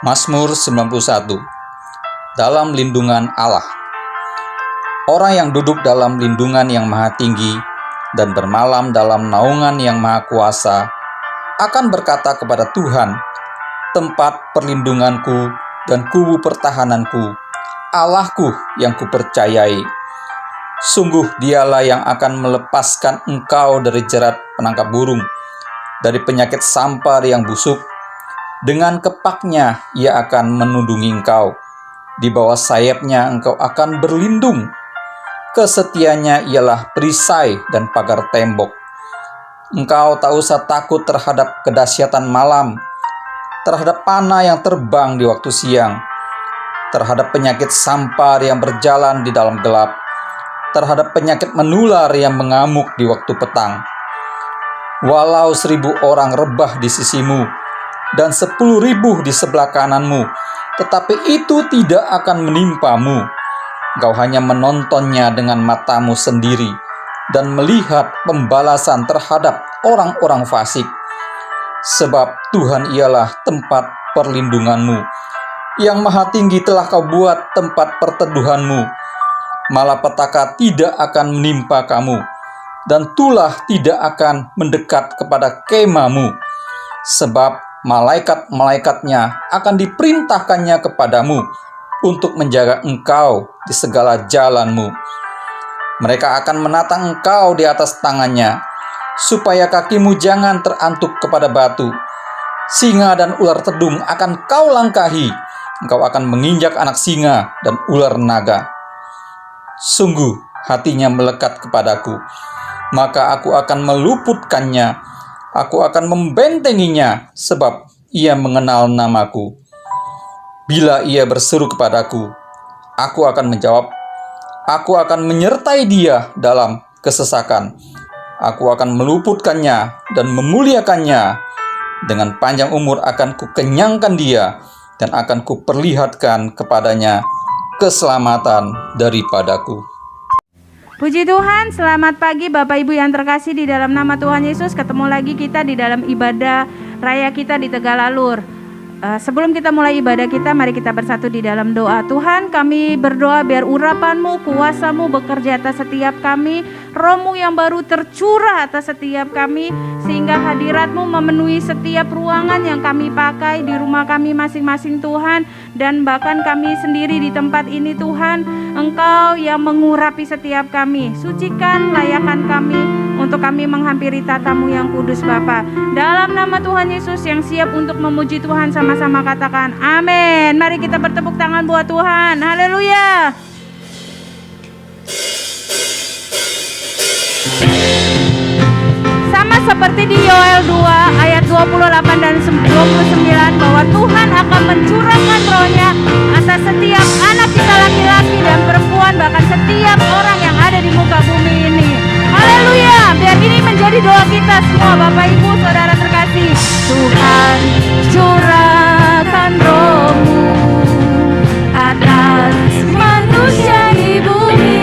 Mazmur 91. Dalam lindungan Allah. Orang yang duduk dalam lindungan yang maha tinggi dan bermalam dalam naungan yang maha kuasa akan berkata kepada Tuhan, tempat perlindunganku dan kubu pertahananku, Allahku yang kupercayai. Sungguh dialah yang akan melepaskan engkau dari jerat penangkap burung, dari penyakit sampar yang busuk. Dengan kepaknya ia akan menundungi engkau. Di bawah sayapnya engkau akan berlindung. Kesetiaannya ialah perisai dan pagar tembok. Engkau tak usah takut terhadap kedahsyatan malam, terhadap panah yang terbang di waktu siang, terhadap penyakit sampar yang berjalan di dalam gelap, terhadap penyakit menular yang mengamuk di waktu petang. Walau 1.000 orang rebah di sisimu dan 10.000 di sebelah kananmu, tetapi itu tidak akan menimpamu. Engkau hanya menontonnya dengan matamu sendiri dan melihat pembalasan terhadap orang-orang fasik. Sebab Tuhan ialah tempat perlindunganmu. Yang Maha Tinggi telah kau buat tempat perteduhanmu. Malapetaka tidak akan menimpa kamu, dan tulah tidak akan mendekat kepada kemahmu. Sebab malaikat-malaikatnya akan diperintahkannya kepadamu untuk menjaga engkau di segala jalanmu. Mereka akan menatang engkau di atas tangannya, supaya kakimu jangan terantuk kepada batu. Singa dan ular tedung akan kau langkahi, engkau akan menginjak anak singa dan ular naga. Sungguh hatinya melekat kepadaku, maka aku akan meluputkannya. Aku akan membentenginya, sebab ia mengenal namaku. Bila ia berseru kepadaku, aku akan menjawab. Aku akan menyertai dia dalam kesesakan. Aku akan meluputkannya dan memuliakannya. Dengan panjang umur akan kukenyangkan dia, dan akan kuperlihatkan kepadanya keselamatan daripadaku. Puji Tuhan, selamat pagi Bapak Ibu yang terkasih di dalam nama Tuhan Yesus. Ketemu lagi kita di dalam ibadah raya kita di Tegalalur. Sebelum kita mulai ibadah kita, mari kita bersatu di dalam doa. Tuhan, kami berdoa biar urapan-Mu, kuasa-Mu bekerja atas setiap kami, Roh-Mu yang baru tercurah atas setiap kami, sehingga hadirat-Mu memenuhi setiap ruangan yang kami pakai di rumah kami masing-masing Tuhan, dan bahkan kami sendiri di tempat ini Tuhan. Engkau yang mengurapi setiap kami. Sucikan, layakan kami untuk kami menghampiri tata-Mu yang kudus Bapa. Dalam nama Tuhan Yesus yang siap untuk memuji Tuhan, sama-sama katakan amin. Mari kita bertepuk tangan buat Tuhan. Haleluya. Sama seperti di Yoel 2 ayat 28 dan 29, bahwa Tuhan akan mencurahkan Roh-Nya atas setiap anak kita laki-laki dan perempuan, bahkan setiap orang yang ada di muka bumi ini. Haleluya. Biar ini menjadi doa kita semua Bapak Ibu Saudara terkasih. Tuhan, curahkan Roh-Mu atas manusia di bumi.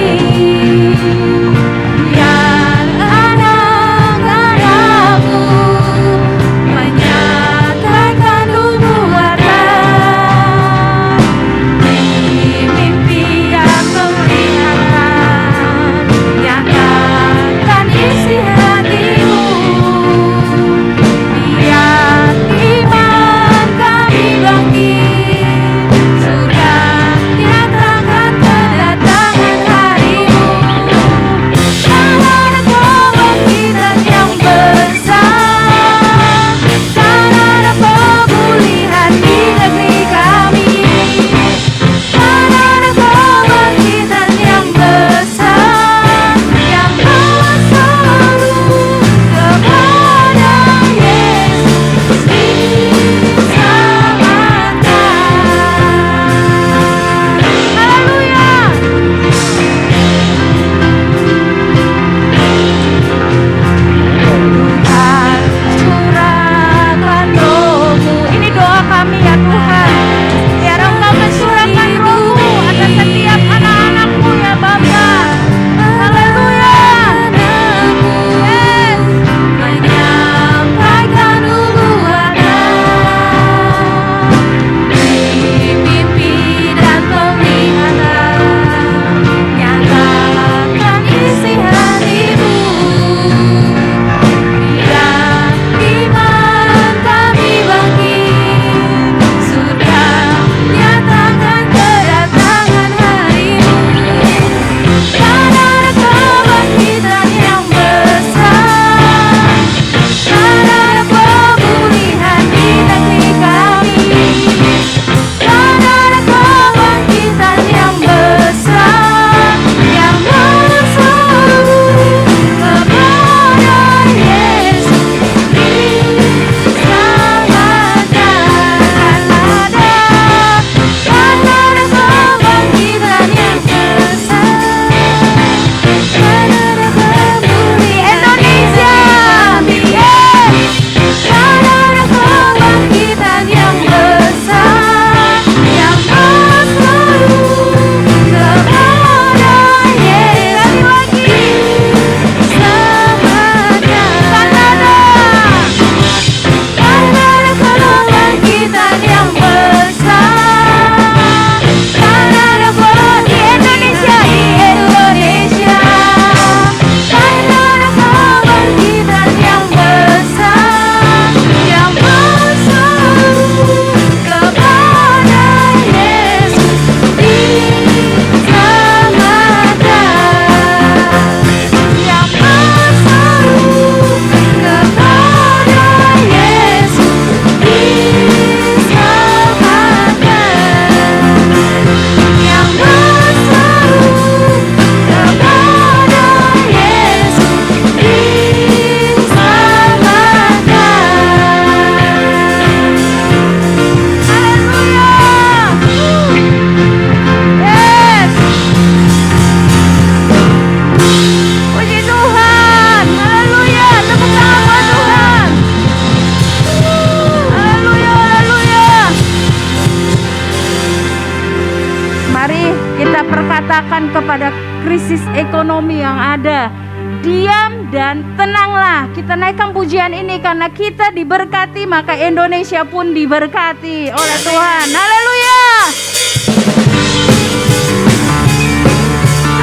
katakan kepada krisis ekonomi yang ada, diam dan tenanglah. Kita naikkan pujian ini karena kita diberkati, maka Indonesia pun diberkati oleh Tuhan. Haleluya.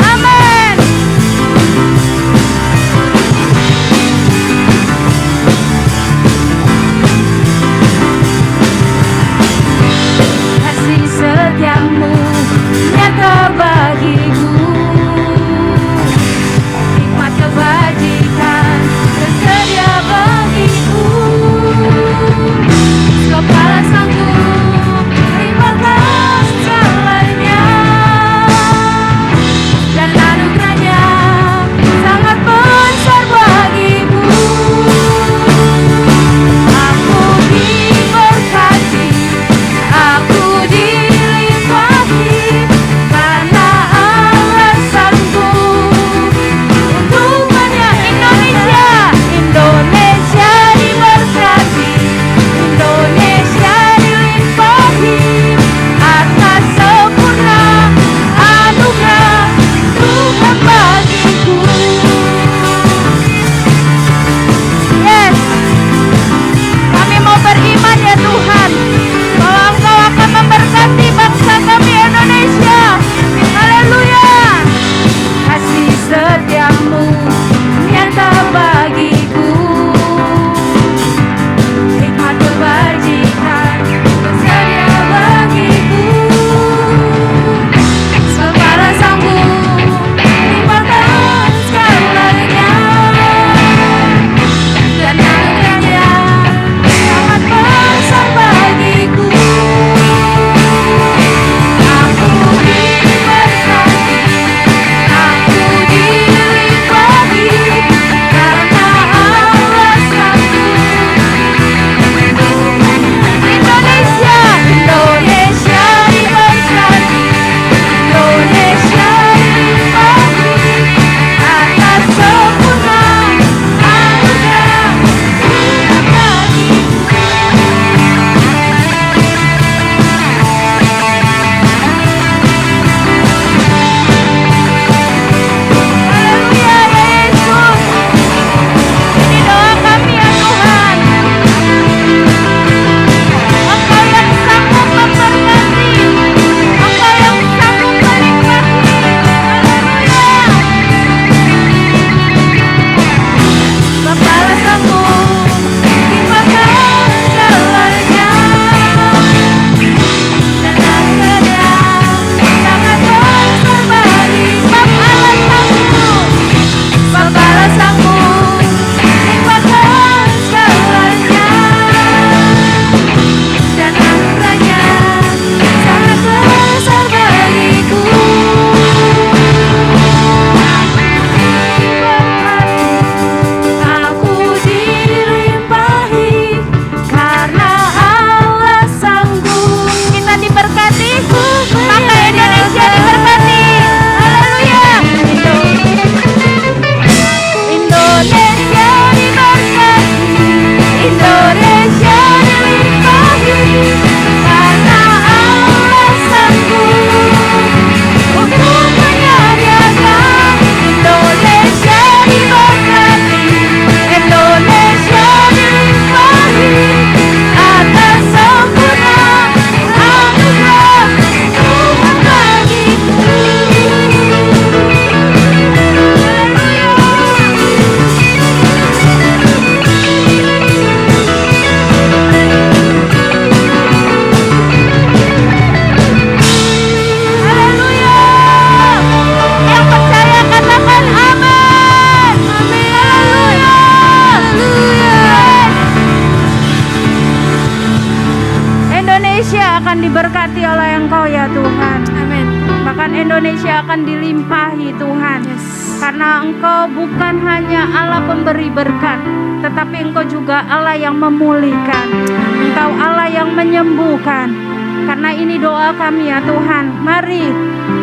Amin. Kasih setiamu nyata bagiku, hikmat kebajikan tersedia bagiku. Kepala sanggup terima segalanya, dan anugerahnya sangat besar bagiku. Aku diberkati, aku dilimpahi, karena Allah sanggup untuk banyak. Indonesia diberkati, Indonesia dilimpahi atas sempurna anugerah Tuhan bagiku. Yes, kami mau beriman ya Tuhan, bahwa Engkau akan memberkati bangsa kami Indonesia. Haleluya. Kasih setiamu nyata bagiku, hikmat kebajikan tersedia bagiku. Segala sanggup limpahkan segalanya, dan anugerahnya sangat besar bagiku. Aku diberkati, aku dilimpahi, karena Allah sanggup. Indonesia, Indonesia diberkati, Indonesia dilimpahi atas sempurna anugerah Tuhan bagiku. Haleluya ya Yesus. Ini doa kami ya Tuhan. Engkau yang sanggup memberkati, Engkau yang sanggup menikmati. Haleluya. Kepala sanggup limpahkan segalanya, dan anugerahnya sangat besar bagi. Sebab Allah sanggup, sebab Allah sanggup limpahkan segalanya, dan anugerahnya sangat besar bagiku. Aku dilimpahi, karena Allah sanggup. Kita diberkati, maka Indonesia diberkati. Haleluya. Indonesia diberkati, Indonesia dilimpahi, karena Allah sanggup untuk menyediakan. Indonesia diberkati, Indonesia dilimpahi atas sempurna anugerah Tuhan bagiku. Haleluya. Yang percaya katakan amin. Haleluya. Indonesia akan diberkati oleh Engkau ya Tuhan. Amin. Bahkan Indonesia akan dilimpahi Tuhan. Karena Engkau bukan hanya Allah pemberi berkat, tetapi Engkau juga Allah yang memulihkan. Engkau Allah yang menyembuhkan. Karena ini doa kami ya Tuhan. Mari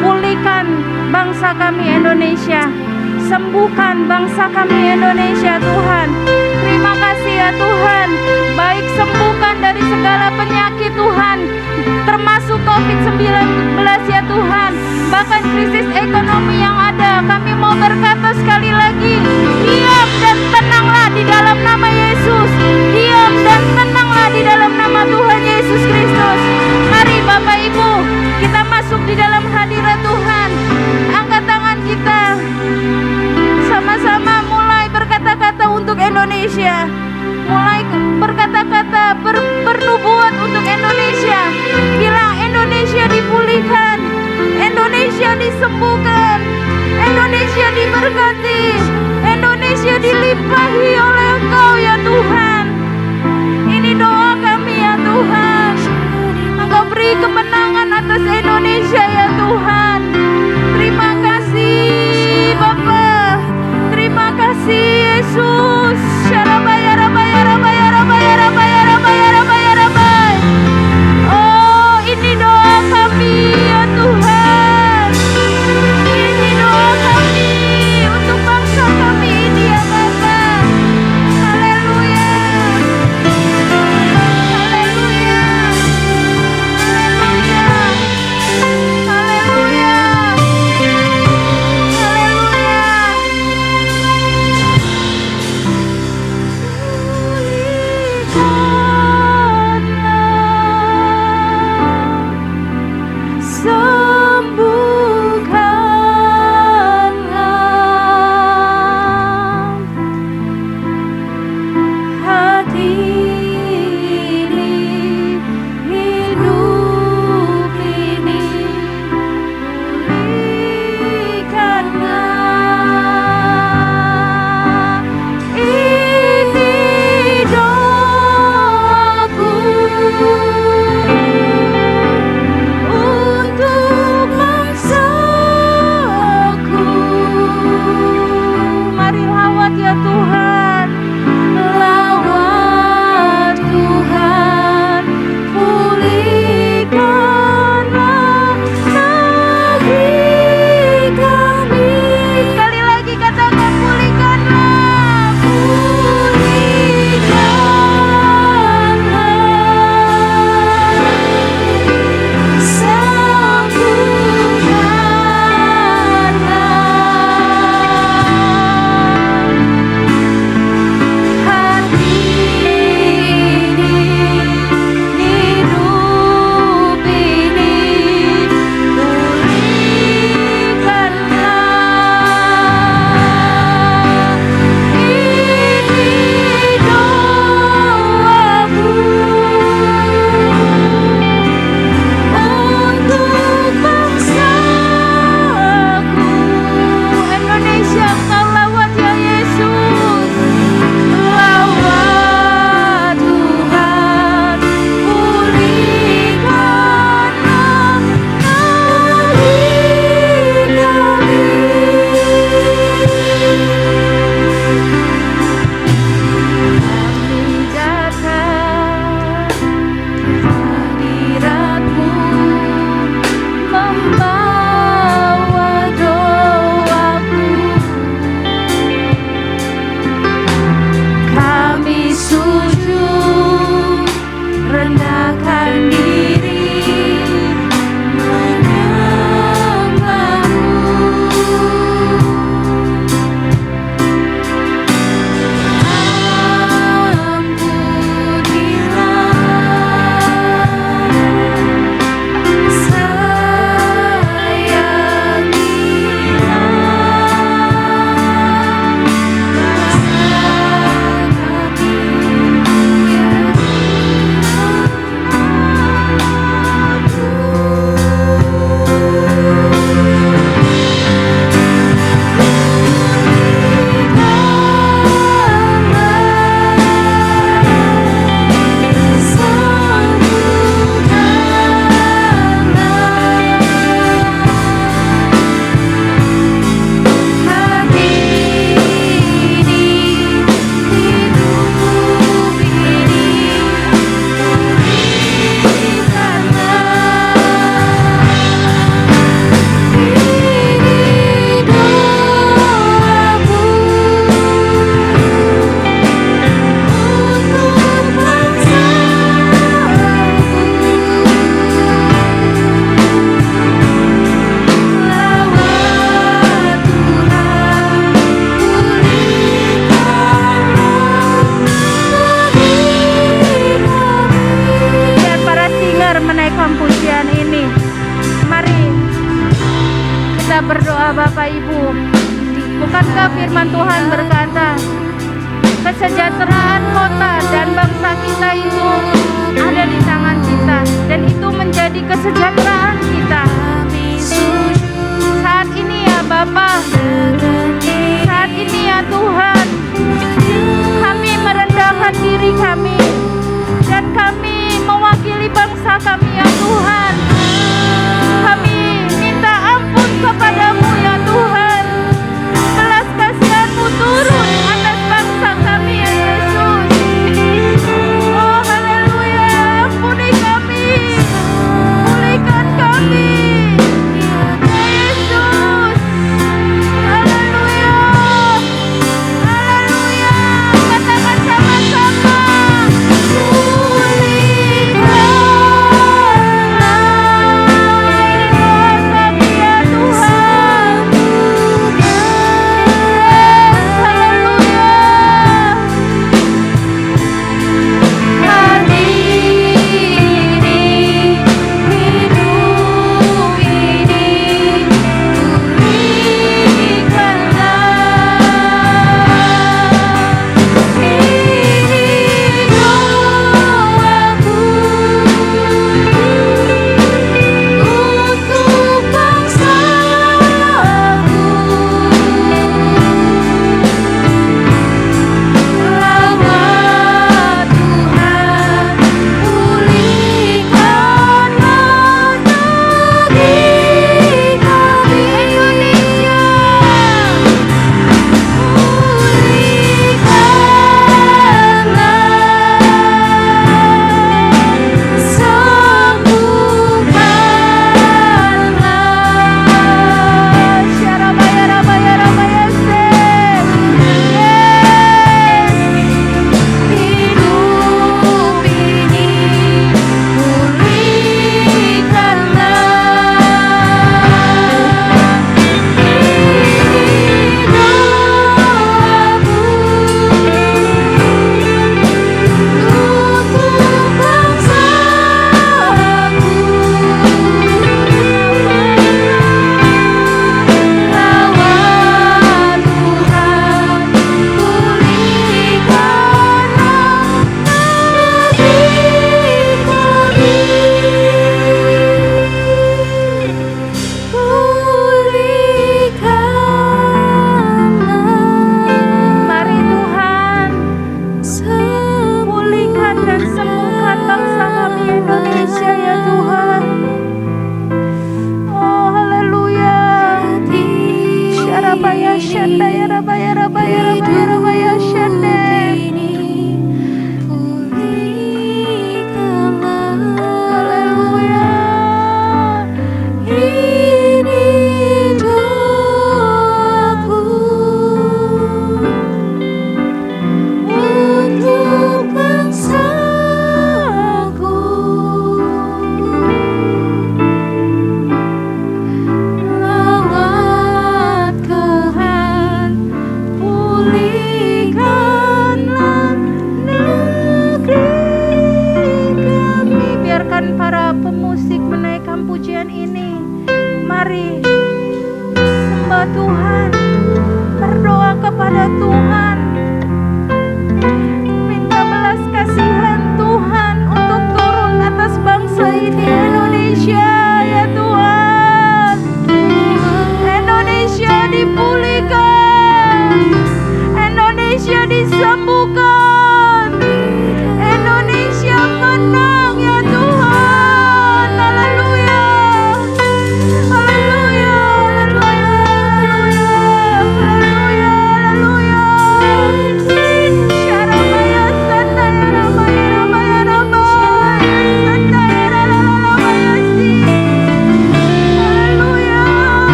pulihkan bangsa kami Indonesia. Sembuhkan bangsa kami Indonesia Tuhan. Terima kasih ya Tuhan. Baik sembuhkan dari segala penyakit Tuhan, termasuk COVID-19 ya Tuhan. akan krisis ekonomi yang ada. Kami mau berkata sekali lagi, diam dan tenanglah di dalam nama Yesus. Diam dan tenanglah di dalam nama Tuhan Yesus Kristus. Mari Bapak Ibu, kita masuk di dalam hadirat Tuhan. Angkat tangan kita, sama-sama mulai berkata-kata untuk Indonesia. Mulai berkata-kata, bernubuat untuk Indonesia. Bilang Indonesia dipulihkan, Indonesia disembuhkan, Indonesia diberkati, Indonesia dilimpahi oleh Engkau ya Tuhan. Ini doa kami ya Tuhan. Engkau beri kemenangan atas Indonesia ya Tuhan. Terima kasih Bapa, terima kasih Yesus. Oh, ini doa kami ya Tuhan. Ini doa kami untuk bangsa kami ini ya Bapa. Haleluya. menaikkan pujian ini. Mari kita berdoa Bapak Ibu. Bukankah firman Tuhan berkata, kesejahteraan kota dan bangsa kita itu ada di tangan kita, dan itu menjadi kesejahteraan kita. Saat ini ya Bapa, saat ini ya Tuhan, kami merendahkan diri kami, dan kami mewakili bangsa kami ya Tuhan. Kami minta ampun kepadamu ya Tuhan. Belas kasihan-Mu turun atas bangsa kami ya Yesus. Oh haleluya, ampuni kami, pulihkan kami ya Yesus. Haleluya, haleluya, katakan sama-sama, haleluya.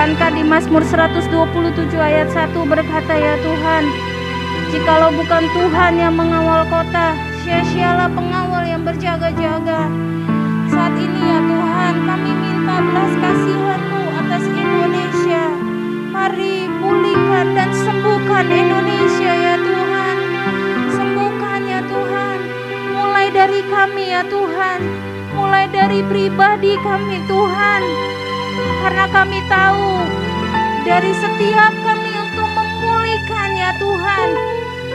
Bukankah di Mazmur 127 ayat 1 berkata, ya Tuhan, jikalau bukan Tuhan yang mengawal kota, sia-sialah pengawal yang berjaga-jaga. Saat ini ya Tuhan, kami minta belas kasihan-Mu atas Indonesia. Mari pulihkan dan sembuhkan Indonesia ya Tuhan. Sembuhkan ya Tuhan. Mulai dari kami ya Tuhan. Mulai dari pribadi kami Tuhan. Karena kami tahu dari setiap kami untuk memulihkan ya Tuhan,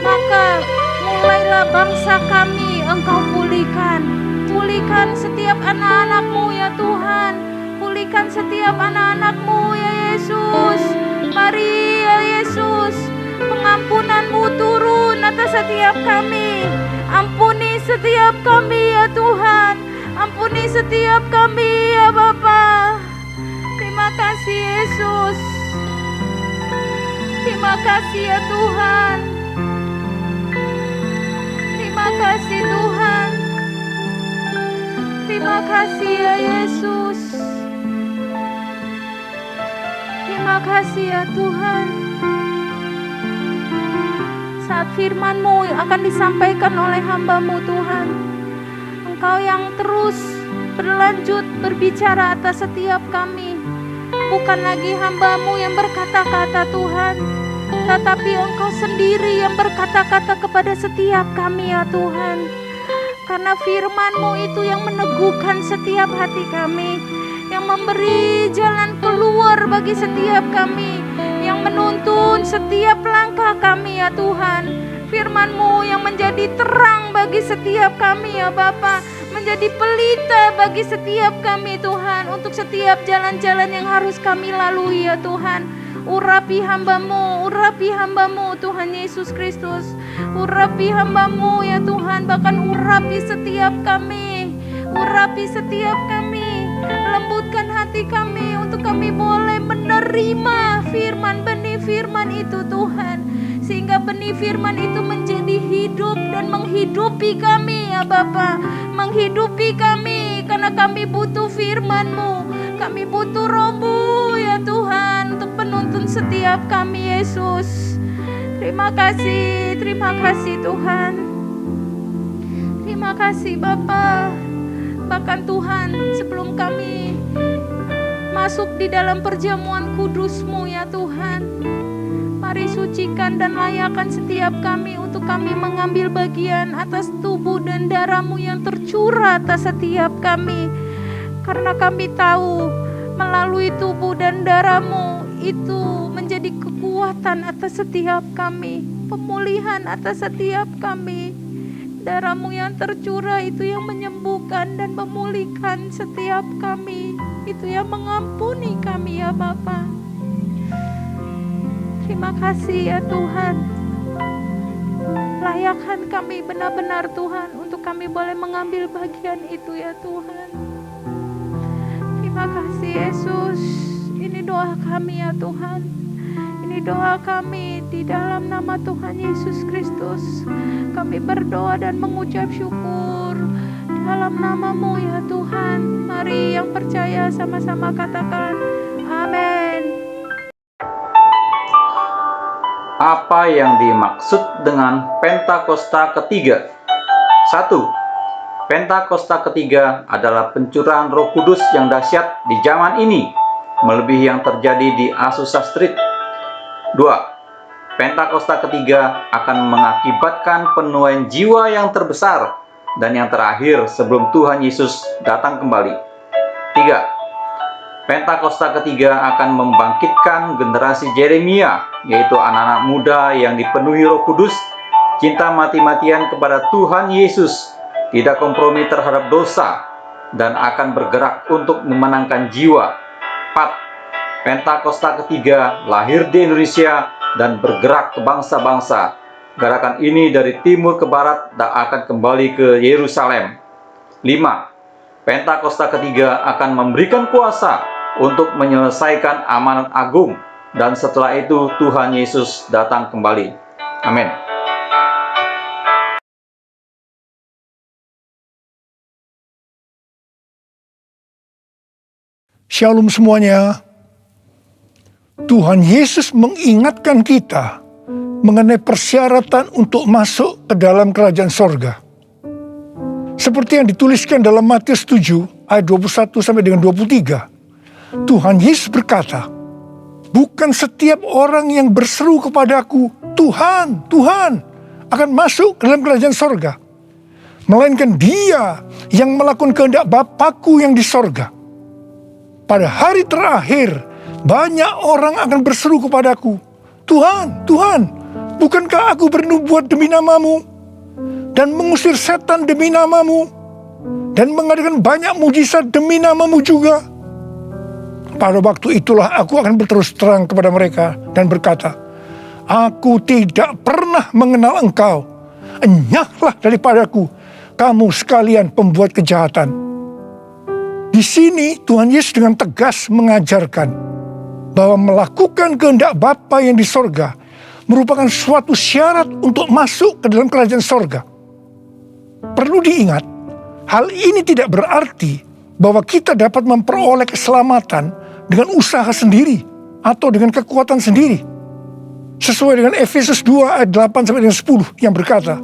maka mulailah bangsa kami Engkau pulihkan. Pulihkan setiap anak-anak-Mu ya Tuhan. Pulihkan setiap anak-anak-Mu ya Yesus. Mari ya Yesus, pengampunan-Mu turun atas setiap kami. Ampuni setiap kami ya Tuhan. Ampuni setiap kami ya Bapa. Terima kasih Yesus. Terima kasih ya Tuhan. Terima kasih Tuhan. Terima kasih ya Yesus. Terima kasih ya Tuhan. Saat firman-Mu akan disampaikan oleh hamba-Mu Tuhan, Engkau yang terus berlanjut berbicara atas setiap kami. Bukan lagi hamba-Mu yang berkata-kata Tuhan, tetapi Engkau sendiri yang berkata-kata kepada setiap kami ya Tuhan. Karena firman-Mu itu yang meneguhkan setiap hati kami, yang memberi jalan keluar bagi setiap kami, yang menuntun setiap langkah kami ya Tuhan. Firman-Mu yang menjadi terang bagi setiap kami ya Bapa, menjadi pelita bagi setiap kami Tuhan, untuk setiap jalan-jalan yang harus kami lalui ya Tuhan. Urapi hamba-Mu, urapi hamba-Mu Tuhan Yesus Kristus. Urapi hamba-Mu ya Tuhan, bahkan urapi setiap kami. Urapi setiap kami. Lembutkan hati kami untuk kami boleh menerima firman, benih firman itu Tuhan. Sehingga benih firman itu menjadi hidup dan menghidupi kami ya Bapa. Menghidupi kami karena kami butuh firman-Mu. Kami butuh Roh-Mu ya Tuhan untuk penuntun setiap kami Yesus. Terima kasih Tuhan. Terima kasih Bapa. Bahkan Tuhan, sebelum kami masuk di dalam perjamuan kudus-Mu ya Tuhan, mari sucikan dan layakkan setiap kami untuk kami mengambil bagian atas tubuh dan darah-Mu yang tercurah atas setiap kami. Karena kami tahu melalui tubuh dan darah-Mu itu menjadi kekuatan atas setiap kami, pemulihan atas setiap kami. Darah-Mu yang tercurah itu yang menyembuhkan dan memulihkan setiap kami. Itu yang mengampuni kami ya Bapa. Terima kasih ya Tuhan. Layakkan kami benar-benar Tuhan untuk kami boleh mengambil bagian itu ya Tuhan. Terima kasih Yesus. Ini doa kami ya Tuhan. Ini doa kami di dalam nama Tuhan Yesus Kristus. Kami berdoa dan mengucap syukur dalam nama-Mu ya Tuhan. Mari yang percaya sama-sama katakan amin. Apa yang dimaksud dengan Pentakosta ketiga? 1. Pentakosta ketiga adalah pencurahan Roh Kudus yang dahsyat di zaman ini, melebihi yang terjadi di Azusa Street. 2. Pentakosta ketiga akan mengakibatkan penuaian jiwa yang terbesar dan yang terakhir sebelum Tuhan Yesus datang kembali. 3. Pentakosta ketiga akan membangkitkan generasi Yeremia, yaitu anak-anak muda yang dipenuhi Roh Kudus, cinta mati-matian kepada Tuhan Yesus, tidak kompromi terhadap dosa, dan akan bergerak untuk memenangkan jiwa. 4. Pentakosta ketiga lahir di Indonesia dan bergerak ke bangsa-bangsa. Gerakan ini dari timur ke barat dan akan kembali ke Yerusalem. 5. Pentakosta ketiga akan memberikan kuasa untuk menyelesaikan amanat agung, dan setelah itu Tuhan Yesus datang kembali. Amin. Shalom semuanya. Tuhan Yesus mengingatkan kita mengenai persyaratan untuk masuk ke dalam kerajaan sorga. Seperti yang dituliskan dalam Matius 7 ayat 21 sampai dengan 23. Tuhan Yesus berkata, bukan setiap orang yang berseru kepadaku, Tuhan, Tuhan, akan masuk ke dalam kerajaan sorga, melainkan dia yang melakukan kehendak Bapa-Ku yang di sorga. Pada hari terakhir, banyak orang akan berseru kepadaku, Tuhan, Tuhan, bukankah aku bernubuat demi namamu, dan mengusir setan demi namamu, dan mengadakan banyak mujizat demi namamu juga? Pada waktu itulah aku akan berterus terang kepada mereka dan berkata, aku tidak pernah mengenal engkau. Enyahlah daripadaku, kamu sekalian pembuat kejahatan. Di sini Tuhan Yesus dengan tegas mengajarkan bahwa melakukan kehendak Bapa yang di sorga merupakan suatu syarat untuk masuk ke dalam kerajaan sorga. Perlu diingat, hal ini tidak berarti bahwa kita dapat memperoleh keselamatan dengan usaha sendiri atau dengan kekuatan sendiri. Sesuai dengan Efesus 2 ayat 8 sampai dengan 10 yang berkata,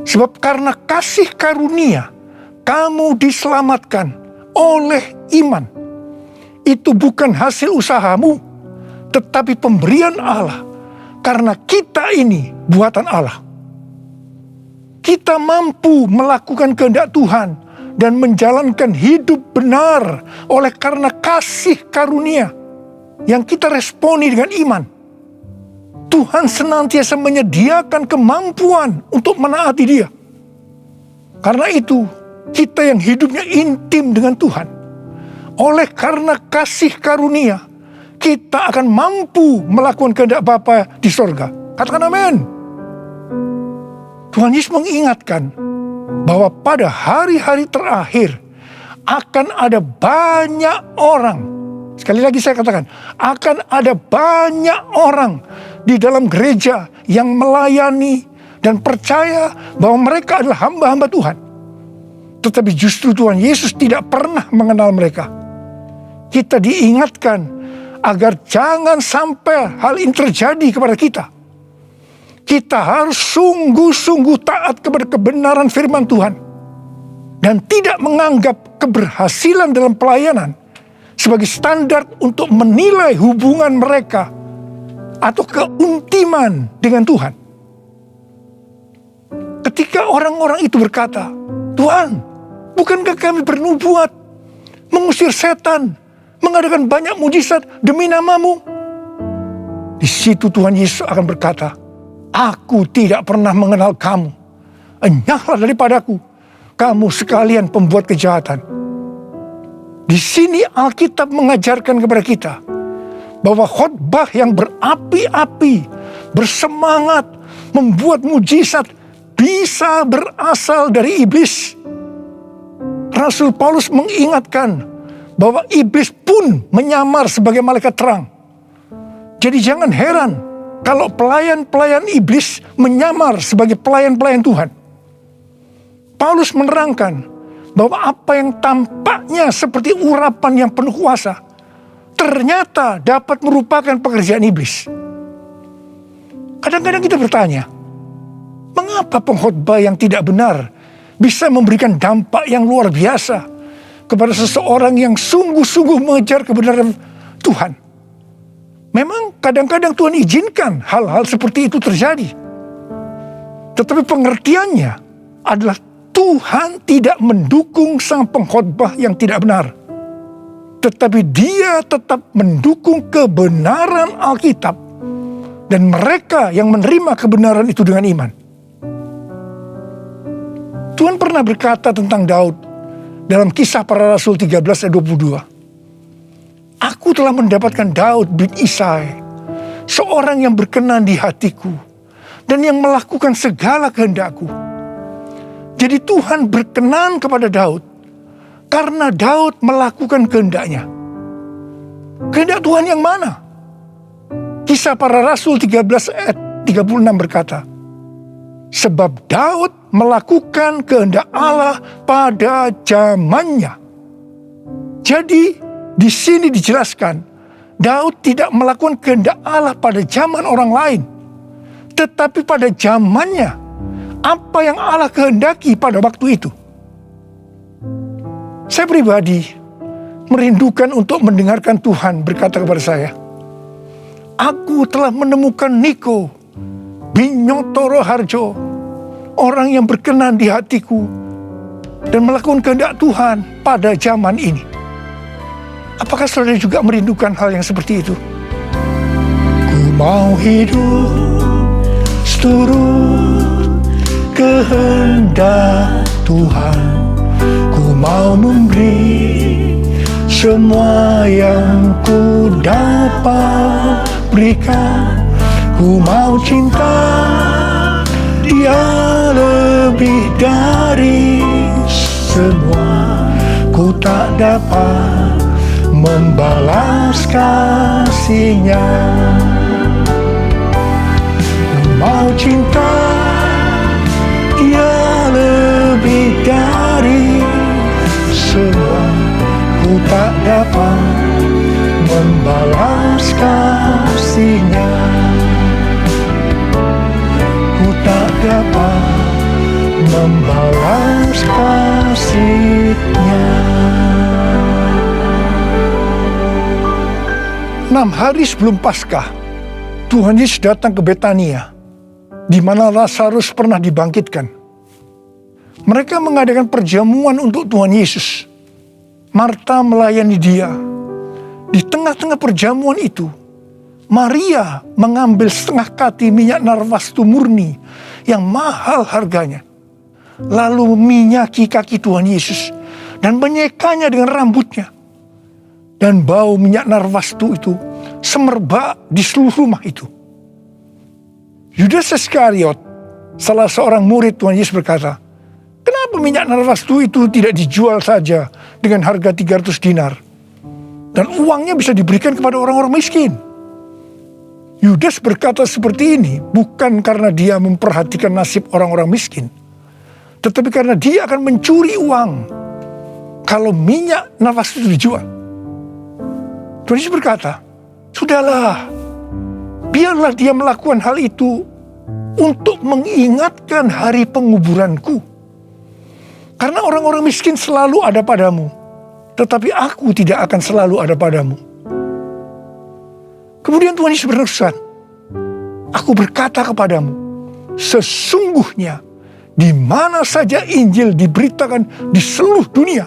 sebab karena kasih karunia kamu diselamatkan oleh iman. Itu bukan hasil usahamu, tetapi pemberian Allah, karena kita ini buatan Allah. Kita mampu melakukan kehendak Tuhan dan menjalankan hidup benar oleh karena kasih karunia yang kita responi dengan iman. Tuhan senantiasa menyediakan kemampuan untuk menaati Dia. Karena itu, kita yang hidupnya intim dengan Tuhan, oleh karena kasih karunia, kita akan mampu melakukan kehendak Bapa di sorga. Katakan amin. Tuhan Yesus mengingatkan bahwa pada hari-hari terakhir akan ada banyak orang, sekali lagi saya katakan, akan ada banyak orang di dalam gereja yang melayani dan percaya bahwa mereka adalah hamba-hamba Tuhan. Tetapi justru Tuhan Yesus tidak pernah mengenal mereka. Kita diingatkan agar jangan sampai hal ini terjadi kepada kita. Kita harus sungguh-sungguh taat kepada kebenaran firman Tuhan dan tidak menganggap keberhasilan dalam pelayanan sebagai standar untuk menilai hubungan mereka atau keuntiman dengan Tuhan. Ketika orang-orang itu berkata, Tuhan, bukankah kami bernubuat, mengusir setan, mengadakan banyak mujizat demi namamu? Di situ Tuhan Yesus akan berkata, aku tidak pernah mengenal kamu. Enyahlah daripadaku, kamu sekalian pembuat kejahatan. Di sini Alkitab mengajarkan kepada kita bahwa khotbah yang berapi-api, bersemangat, membuat mujizat bisa berasal dari iblis. Rasul Paulus mengingatkan bahwa iblis pun menyamar sebagai malaikat terang. Jadi jangan heran kalau pelayan-pelayan iblis menyamar sebagai pelayan-pelayan Tuhan. Paulus menerangkan bahwa apa yang tampaknya seperti urapan yang penuh kuasa, ternyata dapat merupakan pekerjaan iblis. Kadang-kadang kita bertanya, mengapa pengkhotbah yang tidak benar bisa memberikan dampak yang luar biasa kepada seseorang yang sungguh-sungguh mengejar kebenaran Tuhan? Memang kadang-kadang Tuhan izinkan hal-hal seperti itu terjadi. Tetapi pengertiannya adalah Tuhan tidak mendukung sang pengkhotbah yang tidak benar. Tetapi Dia tetap mendukung kebenaran Alkitab dan mereka yang menerima kebenaran itu dengan iman. Tuhan pernah berkata tentang Daud dalam Kisah Para Rasul 13 ayat 22. Aku telah mendapatkan Daud bin Isai, seorang yang berkenan di hatiku dan yang melakukan segala kehendakku. Jadi Tuhan berkenan kepada Daud karena Daud melakukan kehendaknya. Kehendak Tuhan yang mana? Kisah Para Rasul 13 ayat 36 berkata, sebab Daud melakukan kehendak Allah pada zamannya. Jadi di sini dijelaskan Daud tidak melakukan kehendak Allah pada zaman orang lain, tetapi pada zamannya, apa yang Allah kehendaki pada waktu itu. Saya pribadi merindukan untuk mendengarkan Tuhan berkata kepada saya, "Aku telah menemukan Niko Binyotoro Harjo, orang yang berkenan di hatiku dan melakukan kehendak Tuhan pada zaman ini." Apakah saudara juga merindukan hal yang seperti itu? Ku mau hidup seturut kehendak Tuhan. Ku mau memberi semua yang ku dapat berikan. Ku mau cinta Dia lebih dari semua. Ku tak dapat membalas kasih-Nya. Ku mau cinta Dia lebih dari semua. Ku tak dapat membalas kasih-Nya. Ku tak dapat membalas kasih-Nya. 6 hari sebelum Paskah, Tuhan Yesus datang ke Betania, di mana Lazarus pernah dibangkitkan. Mereka mengadakan perjamuan untuk Tuhan Yesus. Marta melayani Dia. Di tengah-tengah perjamuan itu, Maria mengambil setengah kati minyak narwastu murni yang mahal harganya, lalu meminyaki kaki Tuhan Yesus dan menyekanya dengan rambutnya. Dan bau minyak narwastu itu semerbak di seluruh rumah itu. Yudas Iskariot, salah seorang murid Tuhan Yesus berkata, "Kenapa minyak narwastu itu tidak dijual saja dengan harga 300 dinar? Dan uangnya bisa diberikan kepada orang-orang miskin." Yudas berkata seperti ini bukan karena dia memperhatikan nasib orang-orang miskin, tetapi karena dia akan mencuri uang kalau minyak narwastu itu dijual. Tuhan Yesus berkata, "Sudahlah, biarlah dia melakukan hal itu untuk mengingatkan hari penguburanku. Karena orang-orang miskin selalu ada padamu, tetapi aku tidak akan selalu ada padamu." Kemudian Tuhan Yesus berfirman, "Aku berkata kepadamu, sesungguhnya di mana saja Injil diberitakan di seluruh dunia,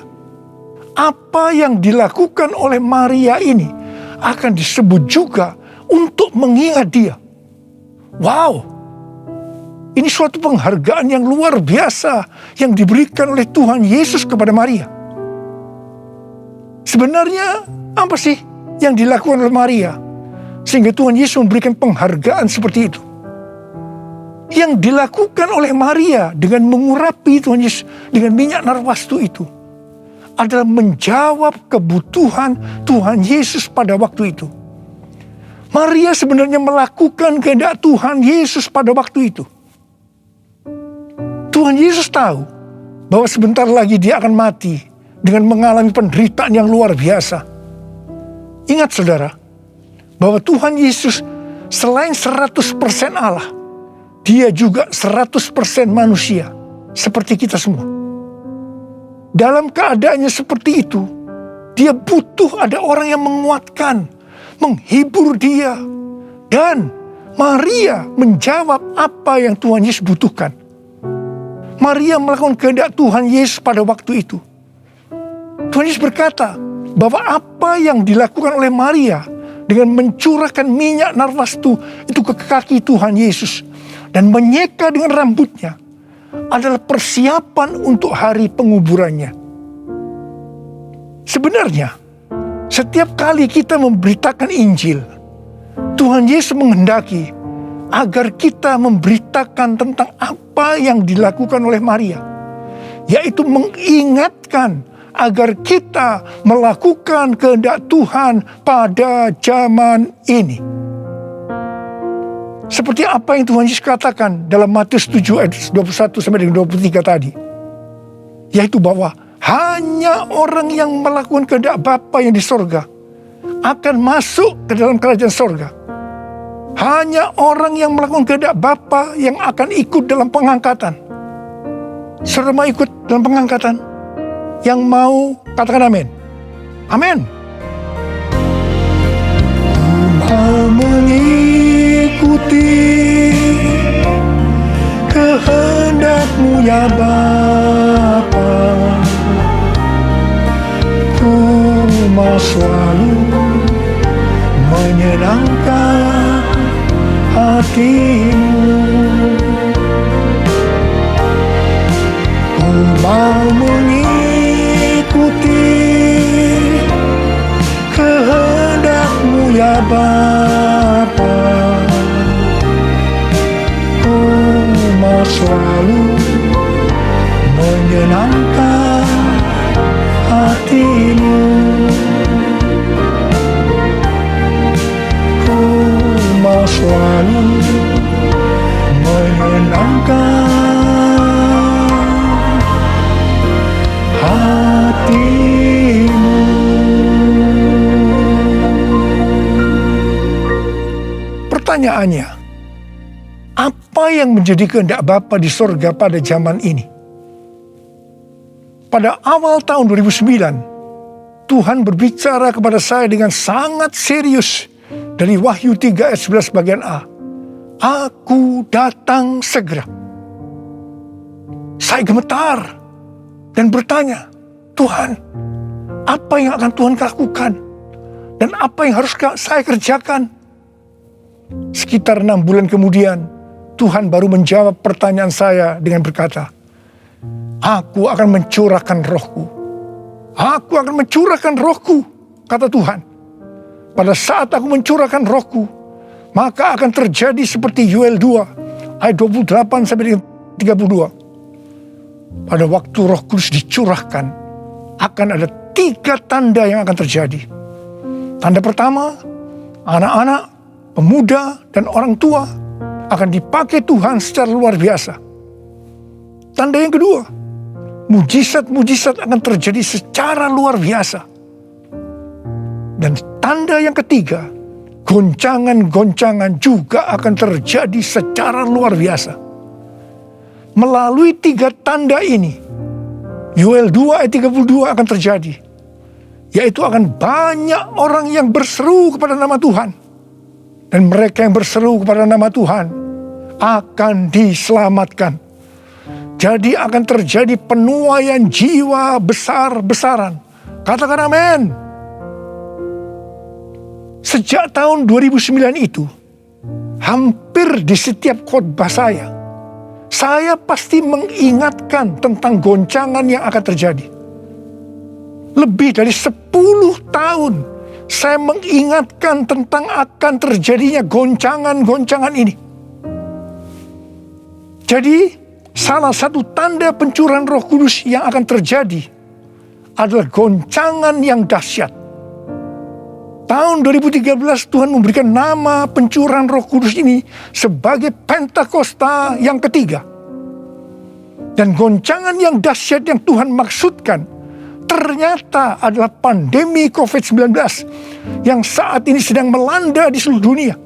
apa yang dilakukan oleh Maria ini akan disebut juga untuk mengingat dia." Wow, ini suatu penghargaan yang luar biasa yang diberikan oleh Tuhan Yesus kepada Maria. Sebenarnya apa sih yang dilakukan oleh Maria sehingga Tuhan Yesus memberikan penghargaan seperti itu? Yang dilakukan oleh Maria dengan mengurapi Tuhan Yesus dengan minyak narwastu itu adalah menjawab kebutuhan Tuhan Yesus pada waktu itu. Maria sebenarnya melakukan kehendak Tuhan Yesus pada waktu itu. Tuhan Yesus tahu bahwa sebentar lagi dia akan mati dengan mengalami penderitaan yang luar biasa. Ingat saudara, bahwa Tuhan Yesus selain 100% Allah, dia juga 100% manusia seperti kita semua. Dalam keadaannya seperti itu, dia butuh ada orang yang menguatkan, menghibur dia. Dan Maria menjawab apa yang Tuhan Yesus butuhkan. Maria melakukan kehendak Tuhan Yesus pada waktu itu. Tuhan Yesus berkata bahwa apa yang dilakukan oleh Maria dengan mencurahkan minyak narwastu itu ke kaki Tuhan Yesus dan menyeka dengan rambutnya adalah persiapan untuk hari penguburannya. Sebenarnya, setiap kali kita memberitakan Injil, Tuhan Yesus menghendaki agar kita memberitakan tentang apa yang dilakukan oleh Maria, yaitu mengingatkan agar kita melakukan kehendak Tuhan pada zaman ini. Seperti apa yang Tuhan Yesus katakan dalam Matius 7 ayat 21 sampai dengan 23 tadi. Yaitu bahwa hanya orang yang melakukan kehendak Bapa yang di sorga akan masuk ke dalam kerajaan sorga. Hanya orang yang melakukan kehendak Bapa yang akan ikut dalam pengangkatan. Saudara mau ikut dalam pengangkatan? Yang mau katakan amin. Amin. Mau mengikuti kehendak-Mu ya Bapa. Ku mau selalu menyenangkan hati-Mu. Ku mau mengikuti kehendak-Mu ya Bapa. Ku mau selalu menyenangkan hati-Mu. Ku mau selalu menyenangkan hati-Mu. Pertanyaannya, apa yang menjadi kehendak Bapa di sorga pada zaman ini? Pada awal tahun 2009, Tuhan berbicara kepada saya dengan sangat serius dari Wahyu 3 ayat 11 bagian A. Aku datang segera. Saya gemetar dan bertanya, Tuhan, apa yang akan Tuhan lakukan? Dan apa yang harus saya kerjakan? Sekitar 6 bulan kemudian, Tuhan baru menjawab pertanyaan saya dengan berkata, Aku akan mencurahkan rohku. Aku akan mencurahkan rohku, kata Tuhan. Pada saat aku mencurahkan rohku, maka akan terjadi seperti Yoel 2, ayat 28 sampai 32. Pada waktu Roh Kudus dicurahkan, akan ada 3 tanda yang akan terjadi. Tanda pertama, anak-anak, pemuda, dan orang tua akan dipakai Tuhan secara luar biasa. Tanda yang kedua, mujizat-mujizat akan terjadi secara luar biasa. Dan tanda yang ketiga, goncangan-goncangan juga akan terjadi secara luar biasa. Melalui 3 tanda ini, Yoel 2 ayat 32 akan terjadi. Yaitu akan banyak orang yang berseru kepada nama Tuhan. Dan mereka yang berseru kepada nama Tuhan akan diselamatkan. Jadi akan terjadi penuaian jiwa besar-besaran. Katakan amin. Sejak tahun 2009 itu, hampir di setiap khotbah saya pasti mengingatkan tentang goncangan yang akan terjadi. Lebih dari 10 tahun saya mengingatkan tentang akan terjadinya goncangan-goncangan ini. Jadi, salah satu tanda pencurahan Roh Kudus yang akan terjadi adalah goncangan yang dahsyat. Tahun 2013 Tuhan memberikan nama pencurahan Roh Kudus ini sebagai Pentakosta yang ketiga. Dan goncangan yang dahsyat yang Tuhan maksudkan ternyata adalah pandemi COVID-19 yang saat ini sedang melanda di seluruh dunia.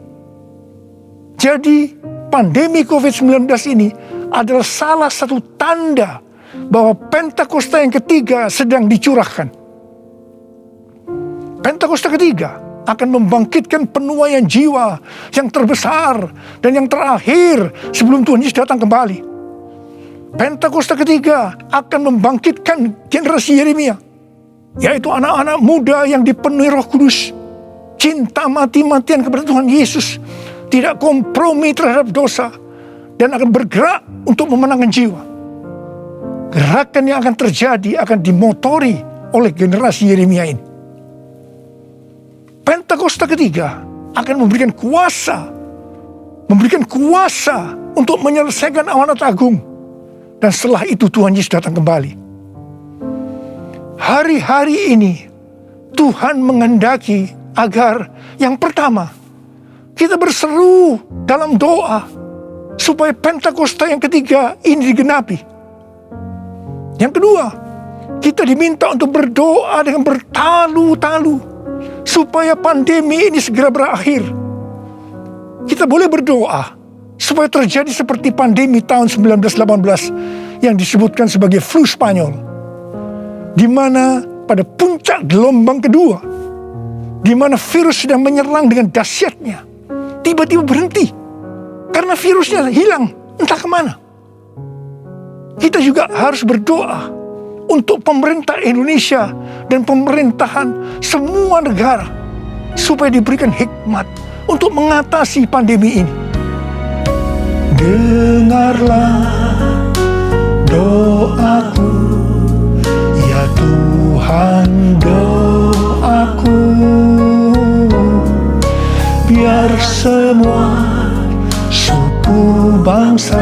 Jadi pandemi COVID-19 ini adalah salah satu tanda bahwa Pentakosta yang ketiga sedang dicurahkan. Pentakosta ketiga akan membangkitkan penuaian jiwa yang terbesar dan yang terakhir sebelum Tuhan Yesus datang kembali. Pentakosta ketiga akan membangkitkan generasi Yeremia, yaitu anak-anak muda yang dipenuhi Roh Kudus, cinta mati-matian kepada Tuhan Yesus, tidak kompromi terhadap dosa, dan akan bergerak untuk memenangkan jiwa. Gerakan yang akan terjadi akan dimotori oleh generasi Yeremia ini. Pentakosta ketiga akan memberikan kuasa untuk menyelesaikan amanat agung. Dan setelah itu Tuhan Yesus datang kembali. Hari-hari ini Tuhan menghendaki agar yang pertama, kita berseru dalam doa supaya Pentakosta yang ketiga ini digenapi. Yang kedua, kita diminta untuk berdoa dengan bertalu-talu supaya pandemi ini segera berakhir. Kita boleh berdoa supaya terjadi seperti pandemi tahun 1918 yang disebutkan sebagai flu Spanyol, di mana pada puncak gelombang kedua, di mana virus sedang menyerang dengan dahsyatnya, tiba-tiba berhenti karena virusnya hilang entah kemana. Kita juga harus berdoa untuk pemerintah Indonesia dan pemerintahan semua negara supaya diberikan hikmat untuk mengatasi pandemi ini. Dengarlah doaku, ya Tuhan, doaku, biar semua suku bangsa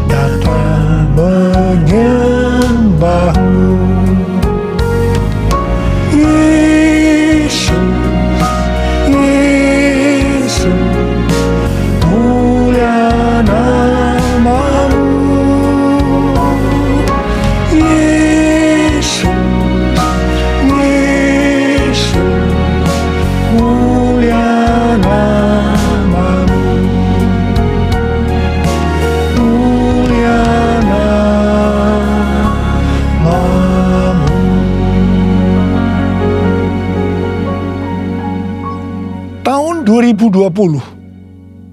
datang menyembahmu. Yesus, Yesus, mulia namamu. Yesus, Yesus, mulia namamu. Mulia namamu. Tahun 2020,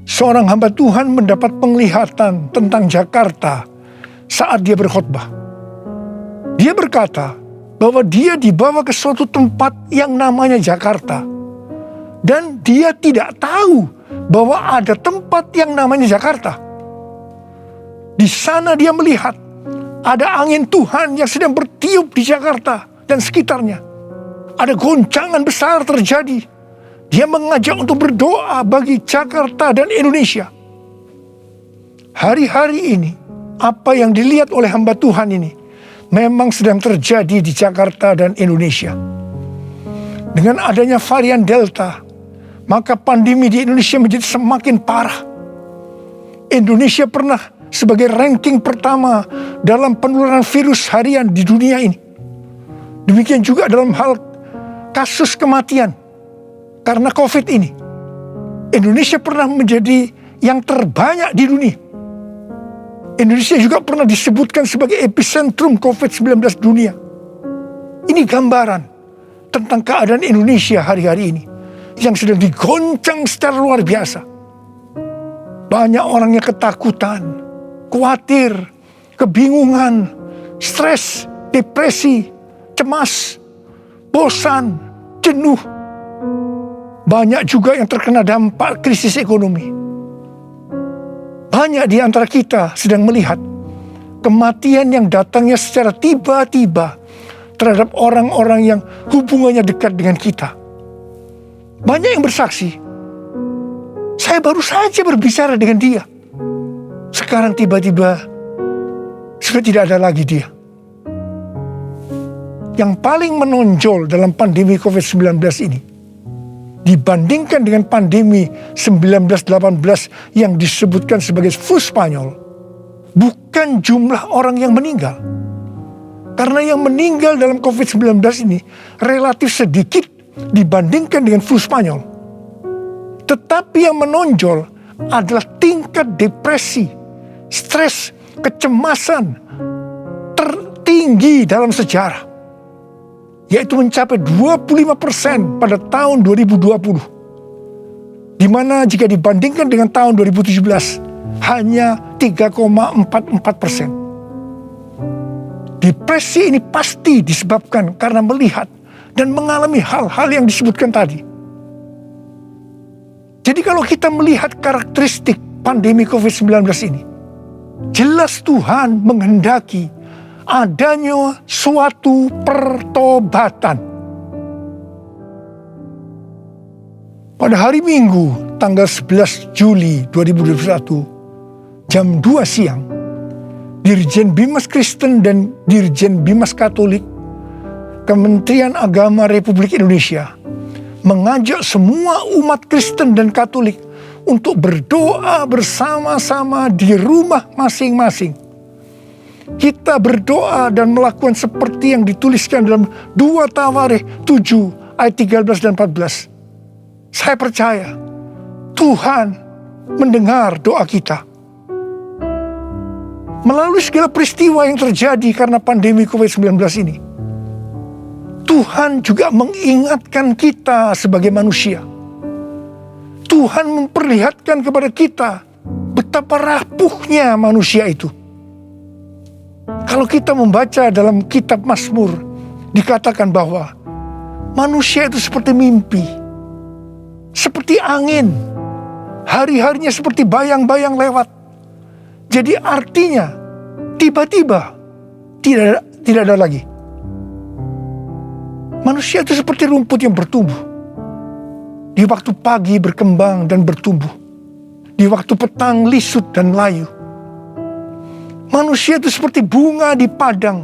seorang hamba Tuhan mendapat penglihatan tentang Jakarta saat dia berkhotbah. Dia berkata bahwa dia dibawa ke suatu tempat yang namanya Jakarta. Dan dia tidak tahu bahwa ada tempat yang namanya Jakarta. Di sana dia melihat ada angin Tuhan yang sedang bertiup di Jakarta dan sekitarnya. Ada goncangan besar terjadi. Dia mengajak untuk berdoa bagi Jakarta dan Indonesia. Hari-hari ini, apa yang dilihat oleh hamba Tuhan ini memang sedang terjadi di Jakarta dan Indonesia. Dengan adanya varian Delta, maka pandemi di Indonesia menjadi semakin parah. Indonesia pernah sebagai ranking pertama dalam penularan virus harian di dunia ini. Demikian juga dalam hal kasus kematian karena COVID ini. Indonesia pernah menjadi yang terbanyak di dunia. Indonesia juga pernah disebutkan sebagai epicentrum COVID-19 dunia. Ini gambaran tentang keadaan Indonesia hari-hari ini yang sedang digoncang secara luar biasa. Banyak orang yang ketakutan, khawatir, kebingungan, stres, depresi, cemas, bosan, jenuh. Banyak juga yang terkena dampak krisis ekonomi. Banyak di antara kita sedang melihat kematian yang datangnya secara tiba-tiba terhadap orang-orang yang hubungannya dekat dengan kita. Banyak yang bersaksi, saya baru saja berbicara dengan dia. Sekarang tiba-tiba sudah tidak ada lagi dia. Yang paling menonjol dalam pandemi COVID-19 ini, dibandingkan dengan pandemi 1918 yang disebutkan sebagai flu Spanyol, bukan jumlah orang yang meninggal. Karena yang meninggal dalam COVID-19 ini relatif sedikit dibandingkan dengan flu Spanyol. Tetapi yang menonjol adalah tingkat depresi, stres, kecemasan tertinggi dalam sejarah, yaitu mencapai 25% pada tahun 2020. Di mana jika dibandingkan dengan tahun 2017 hanya 3,44%. Depresi ini pasti disebabkan karena melihat dan mengalami hal-hal yang disebutkan tadi. Jadi kalau kita melihat karakteristik pandemi COVID-19 ini, jelas Tuhan menghendaki adanya suatu pertobatan. Pada hari Minggu, tanggal 11 Juli 2021, jam 2 siang, Dirjen Bimas Kristen dan Dirjen Bimas Katolik, Kementerian Agama Republik Indonesia, mengajak semua umat Kristen dan Katolik untuk berdoa bersama-sama di rumah masing-masing. Kita berdoa dan melakukan seperti yang dituliskan dalam 2 Tawarikh 7 ayat 13 dan 14. Saya percaya Tuhan mendengar doa kita. Melalui segala peristiwa yang terjadi karena pandemi COVID-19 ini, Tuhan juga mengingatkan kita sebagai manusia. Tuhan memperlihatkan kepada kita betapa rapuhnya manusia itu. Kalau kita membaca dalam kitab Mazmur, dikatakan bahwa manusia itu seperti mimpi, seperti angin, hari-harinya seperti bayang-bayang lewat. Jadi artinya tiba-tiba tidak ada lagi. Manusia itu seperti rumput yang bertumbuh. Di waktu pagi berkembang dan bertumbuh. Di waktu petang lisut dan layu. Manusia itu seperti bunga di padang.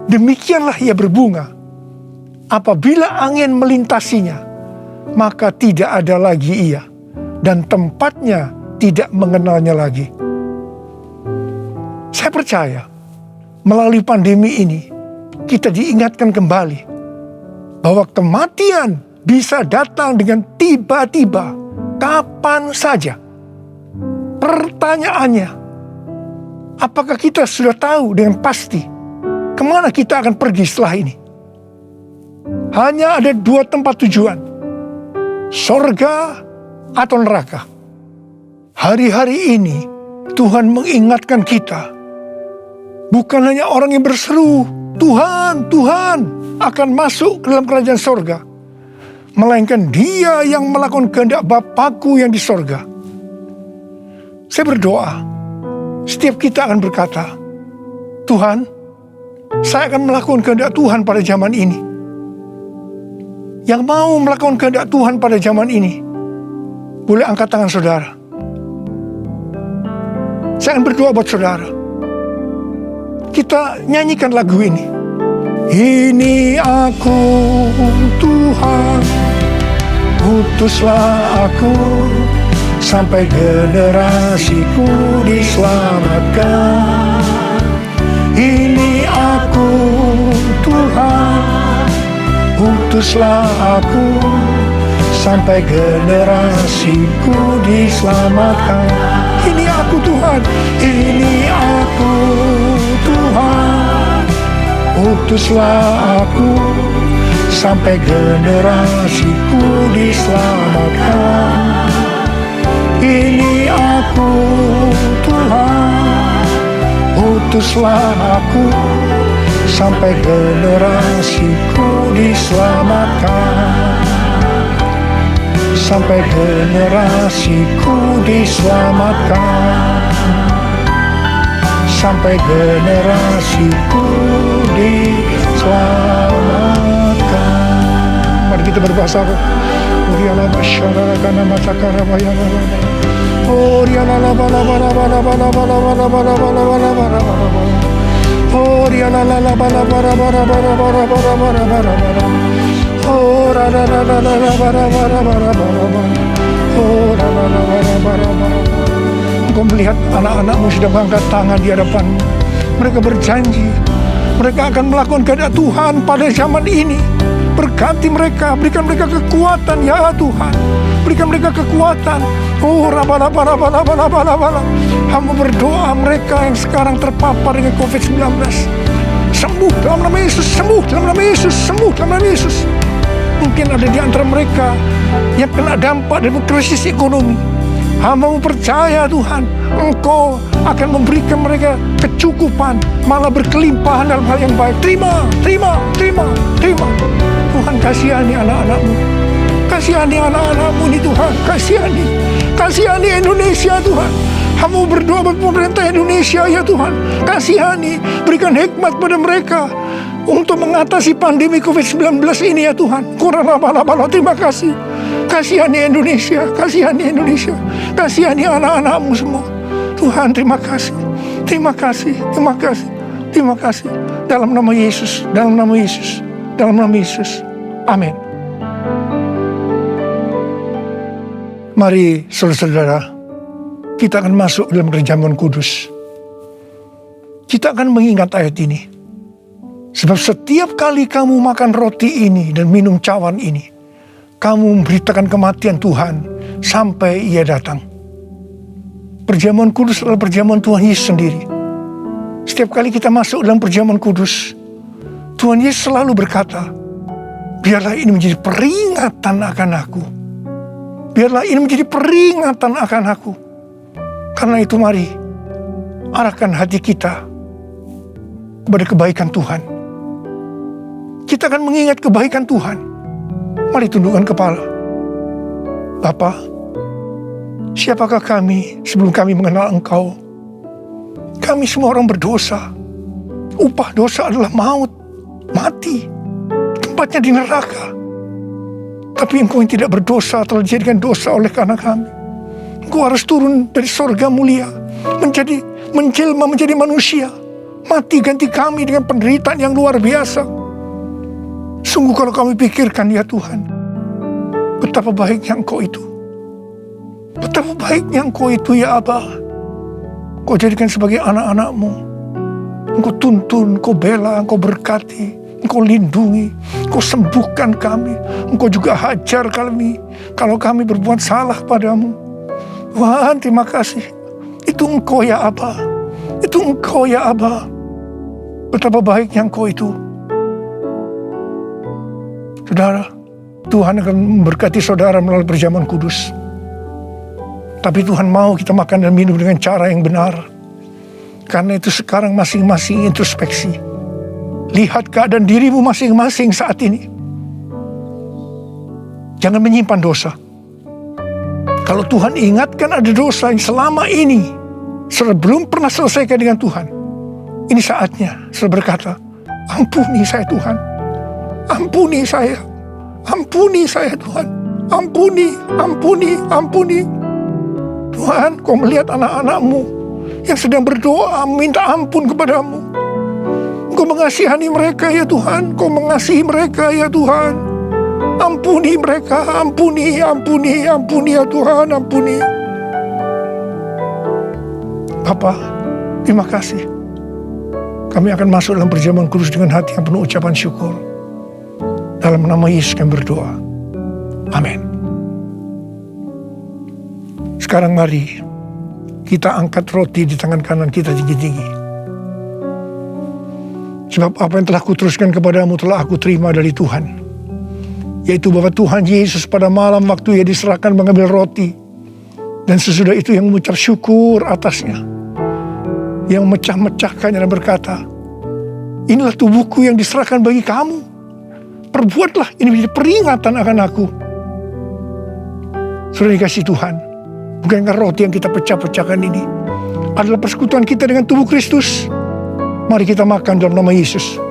Demikianlah ia berbunga. Apabila angin melintasinya, maka tidak ada lagi ia. Dan tempatnya tidak mengenalnya lagi. Saya percaya melalui pandemi ini kita diingatkan kembali bahwa kematian bisa datang dengan tiba-tiba, kapan saja. Pertanyaannya, apakah kita sudah tahu dengan pasti kemana kita akan pergi setelah ini? Hanya ada 2 tempat tujuan, sorga atau neraka. Hari-hari ini Tuhan mengingatkan kita, bukan hanya orang yang berseru, Tuhan, Tuhan, akan masuk ke dalam kerajaan sorga, melainkan dia yang melakukan kehendak Bapakku yang di sorga. Saya berdoa, setiap kita akan berkata, Tuhan, saya akan melakukan kehendak Tuhan pada zaman ini. Yang mau melakukan kehendak Tuhan pada zaman ini, boleh angkat tangan saudara. Saya akan berdoa buat saudara. Kita nyanyikan lagu ini. Ini aku Tuhan, utuslah aku, sampai generasiku diselamatkan. Ini aku Tuhan, utuslah aku, sampai generasiku diselamatkan. Ini aku Tuhan, ini aku Tuhan, utuslah aku, sampai generasiku diselamatkan. Ini aku Tuhan, utuslah aku, sampai generasiku diselamatkan. Sampai generasiku diselamatkan. Sampai generasiku diselamatkan. Mari kita berbahasa roh. Uriala masyarakat kana matakara bayana. Uriala bala bala bala bala bala bala bala bala bala bala bala. Uriala bala bala bala bala bala bala bala bala bala. Ora la la la la bara bara bara bara. Ora la la la bara bara. Engkau melihat anak-anakmu sudah mengangkat tangan di hadapanmu. Mereka berjanji mereka akan melakukan kehendak Tuhan pada zaman ini. Berkati mereka, berikan mereka kekuatan ya Tuhan. Berikan mereka kekuatan. Oh rabala bala bala bala bala bala. Hamba berdoa mereka yang sekarang terpapar dengan COVID-19 sembuh dalam nama Yesus, sembuh dalam nama Yesus, sembuh dalam nama Yesus. Mungkin ada di antara mereka yang kena dampak dari krisis ekonomi. Hamba percaya Tuhan, Engkau akan memberikan mereka kecukupan, malah berkelimpahan dalam hal yang baik. Terima, terima, terima, terima. Tuhan kasihani anak-anakmu. Kasihani anak-anakmu ini Tuhan. Kasihani. Kasihani Indonesia Tuhan. Hamba berdoa buat pemerintah Indonesia ya Tuhan. Kasihani. Berikan hikmat pada mereka untuk mengatasi pandemi COVID-19 ini ya Tuhan. Kurang-kurang, terima kasih. Kasihani Indonesia. Kasihani Indonesia. Kasihani anak-anakmu semua. Tuhan terima kasih. Terima kasih. Terima kasih. Terima kasih. Dalam nama Yesus. Dalam nama Yesus. Dalam nama Yesus. Amin. Mari saudara-saudara, kita akan masuk dalam perjamuan kudus. Kita akan mengingat ayat ini. Sebab setiap kali kamu makan roti ini dan minum cawan ini, kamu memberitakan kematian Tuhan sampai Ia datang. Perjamuan kudus adalah perjamuan Tuhan Yesus sendiri. Setiap kali kita masuk dalam perjamuan kudus, Tuhan Yesus selalu berkata, biarlah ini menjadi peringatan akan aku. Biarlah ini menjadi peringatan akan aku. Karena itu mari, arahkan hati kita kepada kebaikan Tuhan. Kita akan mengingat kebaikan Tuhan. Mari tundukkan kepala. Bapa, siapakah kami sebelum kami mengenal Engkau? Kami semua orang berdosa. Upah dosa adalah maut, mati. Tempatnya di neraka. Tapi Engkau yang tidak berdosa telah dijadikan dosa oleh karena kami. Engkau harus turun dari sorga mulia, menjelma menjadi manusia, mati ganti kami dengan penderitaan yang luar biasa. Sungguh kalau kami pikirkan ya Tuhan, betapa baiknya Engkau itu. Betapa baiknya Engkau itu ya Aba. Engkau jadikan sebagai anak-anak-Mu. Engkau tuntun, Engkau bela, Engkau berkati, Engkau lindungi, Engkau sembuhkan kami. Engkau juga hajar kami kalau kami berbuat salah padamu. Tuhan, terima kasih. Itu Engkau ya Aba. Itu Engkau ya Aba. Betapa baiknya Engkau itu. Saudara, Tuhan akan memberkati saudara melalui perjamuan kudus. Tapi Tuhan mau kita makan dan minum dengan cara yang benar. Karena itu sekarang masing-masing introspeksi. Lihat keadaan dirimu masing-masing saat ini. Jangan menyimpan dosa. Kalau Tuhan ingatkan ada dosa yang selama ini belum pernah selesaikan dengan Tuhan, ini saatnya saya berkata, ampuni saya Tuhan. Ampuni saya. Ampuni saya Tuhan. Ampuni, ampuni, ampuni. Tuhan, Kau melihat anak-anak-Mu yang sedang berdoa minta ampun kepadamu. Kau mengasihani mereka ya Tuhan. Kau mengasihi mereka ya Tuhan. Ampuni mereka. Ampuni, ampuni, ampuni ya Tuhan. Ampuni. Bapa, terima kasih. Kami akan masuk dalam perjamuan kudus dengan hati yang penuh ucapan syukur. Dalam nama Yesus kami berdoa. Amin. Sekarang mari kita angkat roti di tangan kanan kita tinggi-tinggi. Sebab apa yang telah kuteruskan kepadamu telah aku terima dari Tuhan. Yaitu bahwa Tuhan Yesus pada malam waktu Ia diserahkan mengambil roti. Dan sesudah itu yang mengucap syukur atasnya. Yang memecah-mecahkannya dan berkata, inilah tubuhku yang diserahkan bagi kamu. Perbuatlah ini menjadi peringatan akan aku. Sudah dikasih Tuhan. Bukankah roti yang kita pecah-pecahkan ini adalah persekutuan kita dengan tubuh Kristus? Mari kita makan dalam nama Yesus.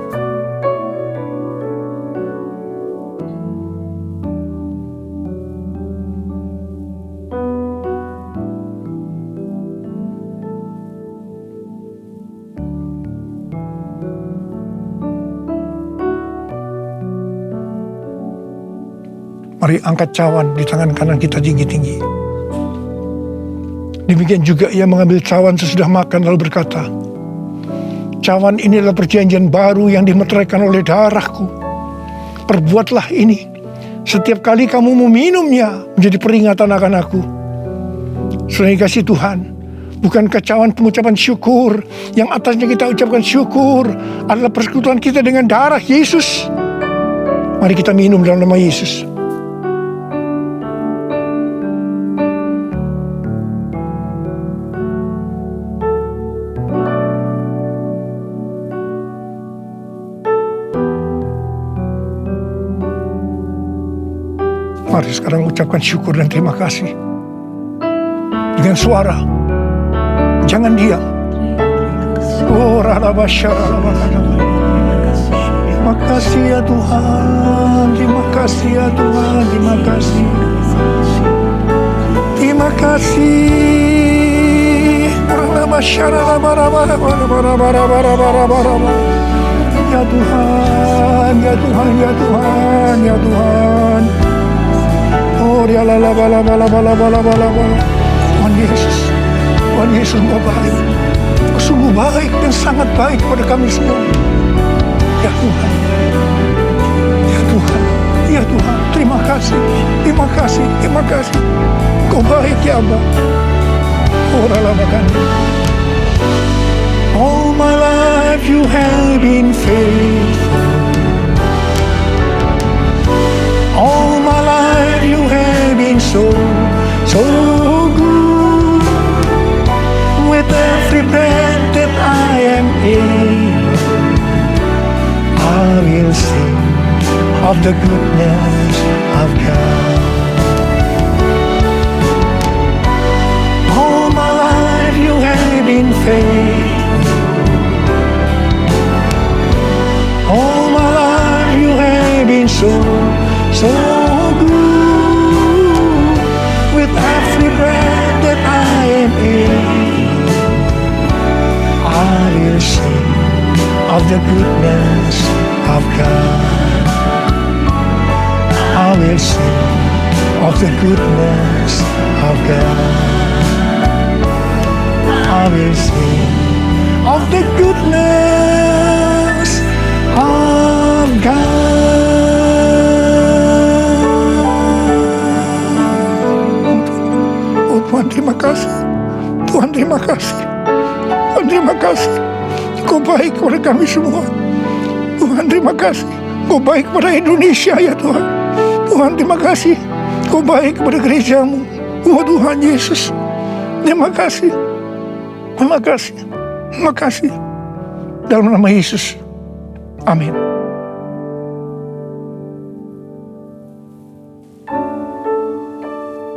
Mari angkat cawan di tangan kanan kita tinggi-tinggi. Demikian juga Ia mengambil cawan sesudah makan lalu berkata, cawan ini adalah perjanjian baru yang dimeteraikan oleh darahku. Perbuatlah ini setiap kali kamu meminumnya menjadi peringatan akan aku. Sudah dikasih Tuhan, bukankah cawan pengucapan syukur yang atasnya kita ucapkan syukur adalah persekutuan kita dengan darah Yesus? Mari kita minum dalam nama Yesus. Mari sekarang ucapkan syukur dan terima kasih. Dengan suara. Jangan diam. Terima kasih ya Tuhan. Terima kasih ya Tuhan. Terima kasih. Terima kasih. Ya Tuhan, ya Tuhan, ya Tuhan, ya Tuhan. Oh, ya la la la la la la la la la. Tuhan Yesus, Tuhan Yesus Engkau baik. Engkau sungguh baik dan sangat baik kepada kami semua. Ya Tuhan, ya Tuhan, ya Tuhan, terima kasih, terima kasih, terima kasih. Kau baik ya Abba. All my life you have been faithful. All my life you have been so good. With every breath that I am able, I will sing of the goodness of God. All my life you have been faithful. All my life you have been so good. With every breath that I am able, I will sing of the goodness of God. I will sing of the goodness of God. I will sing of the goodness of God. Oh Tuhan, terima kasih. Tuhan, terima kasih. Tuhan, terima kasih. Kau baik kepada kami semua. Tuhan, terima kasih. Kau baik kepada Indonesia ya Tuhan. Tuhan, terima kasih. Kau baik kepada gerejamu. Oh Tuhan Yesus, terima kasih. Terima kasih. Terima kasih. Dalam nama Yesus. Amin.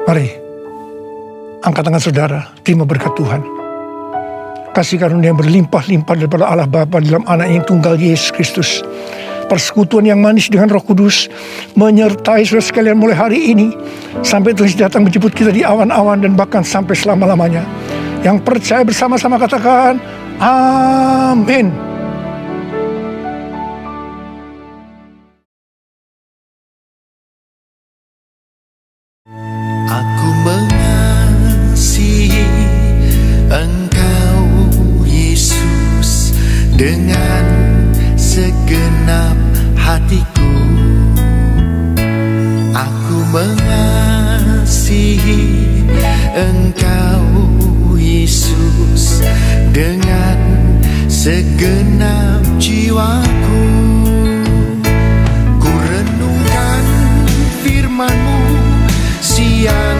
Mari, angkat tangan saudara, terima berkat Tuhan. Kasih karunia yang berlimpah-limpah daripada Allah Bapa dalam anak yang tunggal Yesus Kristus. Persekutuan yang manis dengan Roh Kudus menyertai saudara sekalian mulai hari ini sampai Tuhan datang menjemput kita di awan-awan dan bahkan sampai selama-lamanya. Yang percaya bersama-sama katakan amin. Aku mengasihi Engkau Yesus dengan segenap hatiku. Aku mengasihi Engkau Yesus dengan segenap jiwaku. Ku renungkan firman-Mu siang